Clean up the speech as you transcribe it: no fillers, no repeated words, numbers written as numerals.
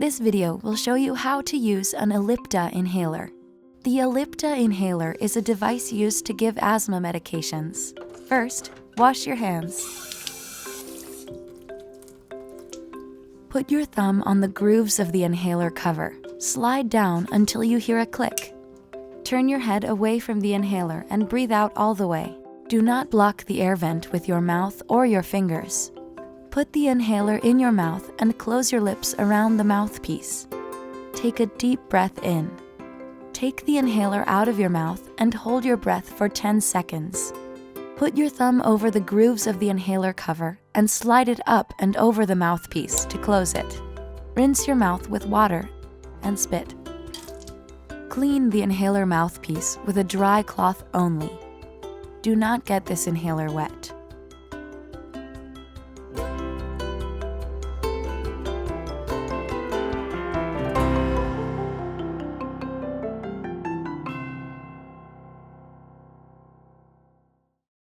This video will show you how to use an Ellipta inhaler. The Ellipta inhaler is a device used to give asthma medications. First, wash your hands. Put your thumb on the grooves of the inhaler cover. Slide down until you hear a click. Turn your head away from the inhaler and breathe out all the way. Do not block the air vent with your mouth or your fingers. Put the inhaler in your mouth and close your lips around the mouthpiece. Take a deep breath in. Take the inhaler out of your mouth and hold your breath for 10 seconds. Put your thumb over the grooves of the inhaler cover and slide it up and over the mouthpiece to close it. Rinse your mouth with water and spit. Clean the inhaler mouthpiece with a dry cloth only. Do not get this inhaler wet.